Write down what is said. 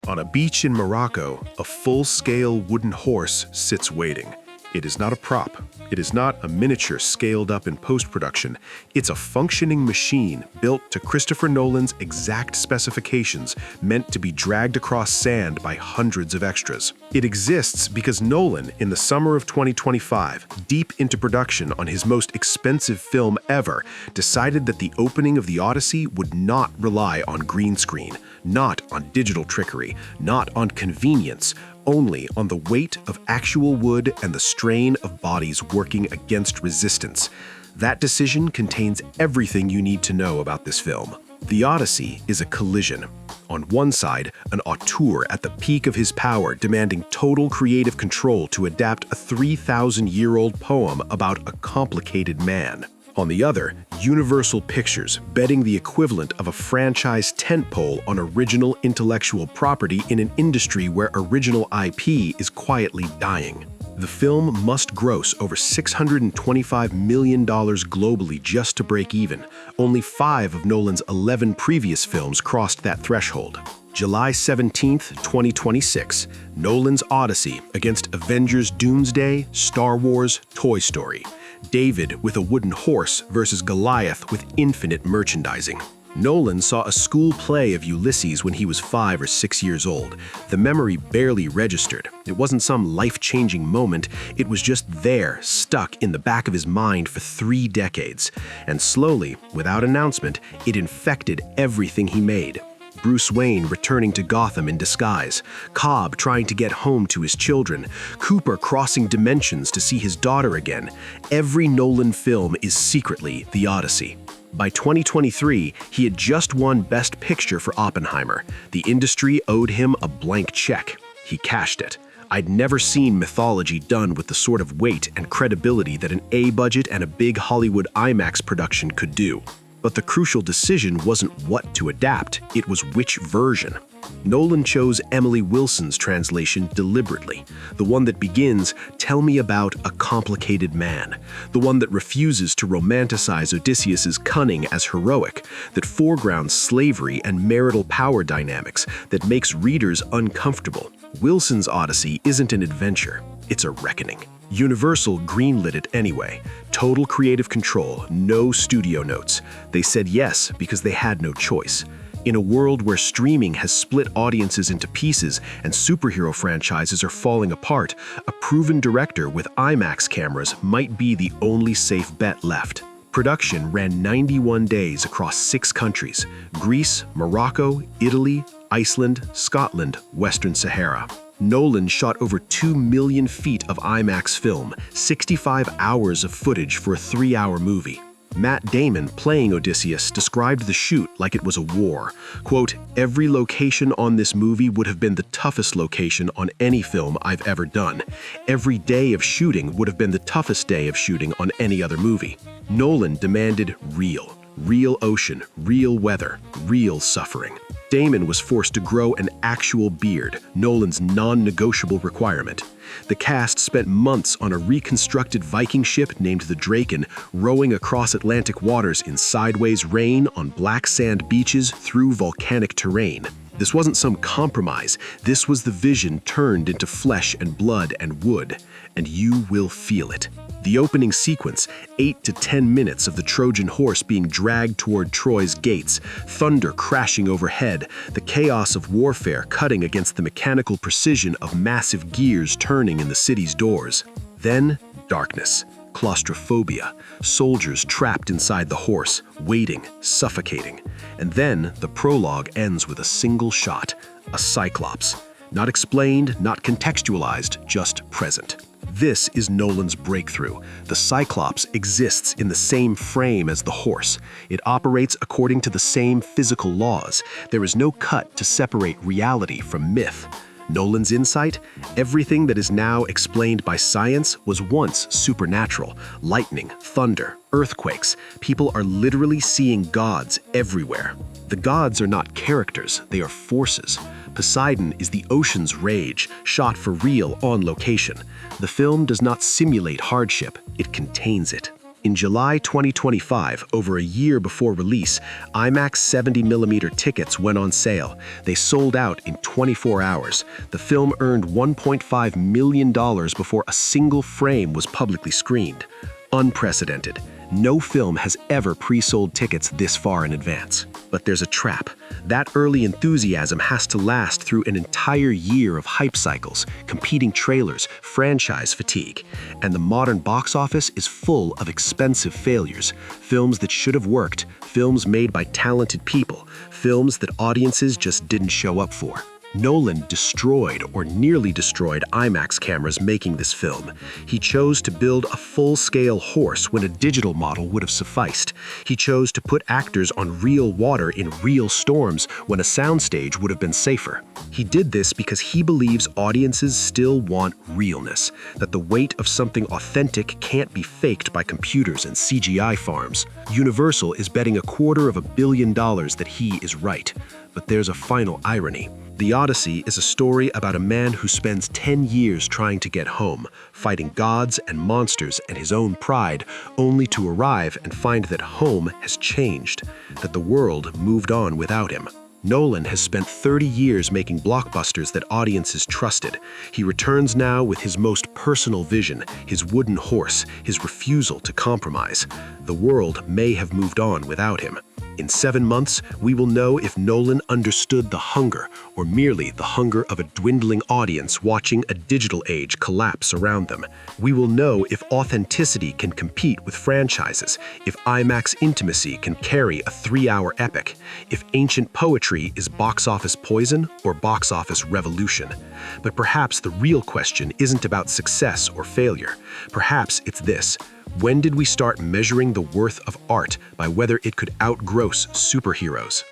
On a beach in Morocco, a full-scale wooden horse sits waiting. It is not a prop. It is not a miniature scaled up in post-production. It's a functioning machine built to Christopher Nolan's exact specifications, meant to be dragged across sand by hundreds of extras. It exists because Nolan, in the summer of 2025, deep into production on his most expensive film ever, decided that the opening of the Odyssey would not rely on green screen, not on digital trickery, not on convenience, only on the weight of actual wood and the strain of bodies working against resistance. That decision contains everything you need to know about this film. The Odyssey is a collision. On one side, an auteur at the peak of his power demanding total creative control to adapt a 3,000-year-old poem about a complicated man. On the other, Universal Pictures betting the equivalent of a franchise tentpole on original intellectual property in an industry where original IP is quietly dying. The film must gross over $625 million globally just to break even. Only 5 of Nolan's 11 previous films crossed that threshold. July 17, 2026, Nolan's Odyssey against Avengers Doomsday, Star Wars, Toy Story. David with a wooden horse versus Goliath with infinite merchandising. Nolan saw a school play of Ulysses when he was 5 or 6 years old. The memory barely registered. It wasn't some life-changing moment. It was just there, stuck in the back of his mind for 3 decades. And slowly, without announcement, it infected everything he made. Bruce Wayne returning to Gotham in disguise, Cobb trying to get home to his children, Cooper crossing dimensions to see his daughter again. Every Nolan film is secretly the Odyssey. By 2023, he had just won Best Picture for Oppenheimer. The industry owed him a blank check. He cashed it. I'd never seen mythology done with the sort of weight and credibility that an A-budget and a big Hollywood IMAX production could do. But the crucial decision wasn't what to adapt, it was which version. Nolan chose Emily Wilson's translation deliberately, the one that begins, "Tell me about a complicated man," the one that refuses to romanticize Odysseus's cunning as heroic, that foregrounds slavery and marital power dynamics, that makes readers uncomfortable. Wilson's Odyssey isn't an adventure, it's a reckoning. Universal greenlit it anyway. Total creative control, no studio notes. They said yes because they had no choice. In a world where streaming has split audiences into pieces and superhero franchises are falling apart, a proven director with IMAX cameras might be the only safe bet left. Production ran 91 days across 6 countries: Greece, Morocco, Italy, Iceland, Scotland, Western Sahara. Nolan shot over 2 million feet of IMAX film, 65 hours of footage for a 3-hour movie. Matt Damon, playing Odysseus, described the shoot like it was a war. Quote, "Every location on this movie would have been the toughest location on any film I've ever done. Every day of shooting would have been the toughest day of shooting on any other movie." Nolan demanded real. Real ocean, real weather, real suffering. Damon was forced to grow an actual beard, Nolan's non-negotiable requirement. The cast spent months on a reconstructed Viking ship named the Draken, rowing across Atlantic waters in sideways rain on black sand beaches through volcanic terrain. This wasn't some compromise. This was the vision turned into flesh and blood and wood, and you will feel it. The opening sequence, 8 to 10 minutes of the Trojan horse being dragged toward Troy's gates, thunder crashing overhead, the chaos of warfare cutting against the mechanical precision of massive gears turning in the city's doors. Then, darkness, claustrophobia, soldiers trapped inside the horse, waiting, suffocating. And then the prologue ends with a single shot, a cyclops. Not explained, not contextualized, just present. This is Nolan's breakthrough. The Cyclops exists in the same frame as the horse. It operates according to the same physical laws. There is no cut to separate reality from myth. Nolan's insight? Everything that is now explained by science was once supernatural. Lightning, thunder, earthquakes. People are literally seeing gods everywhere. The gods are not characters, they are forces. Poseidon is the ocean's rage, shot for real on location. The film does not simulate hardship, it contains it. In July 2025, over a year before release, IMAX 70mm tickets went on sale. They sold out in 24 hours. The film earned $1.5 million before a single frame was publicly screened. Unprecedented. No film has ever pre-sold tickets this far in advance. But there's a trap. That early enthusiasm has to last through an entire year of hype cycles, competing trailers, franchise fatigue. And the modern box office is full of expensive failures. Films that should have worked, films made by talented people, films that audiences just didn't show up for. Nolan destroyed or nearly destroyed IMAX cameras making this film. He chose to build a full-scale horse when a digital model would have sufficed. He chose to put actors on real water in real storms when a soundstage would have been safer. He did this because he believes audiences still want realness, that the weight of something authentic can't be faked by computers and CGI farms. Universal is betting $250 million that he is right. But there's a final irony. The Odyssey is a story about a man who spends 10 years trying to get home, fighting gods and monsters and his own pride, only to arrive and find that home has changed, that the world moved on without him. Nolan has spent 30 years making blockbusters that audiences trusted. He returns now with his most personal vision, his wooden horse, his refusal to compromise. The world may have moved on without him. In 7 months, we will know if Nolan understood the hunger, or merely the hunger of a dwindling audience watching a digital age collapse around them. We will know if authenticity can compete with franchises, if IMAX intimacy can carry a 3-hour epic, if ancient poetry is box office poison or box office revolution. But perhaps the real question isn't about success or failure. Perhaps it's this: when did we start measuring the worth of art by whether it could outgross superheroes?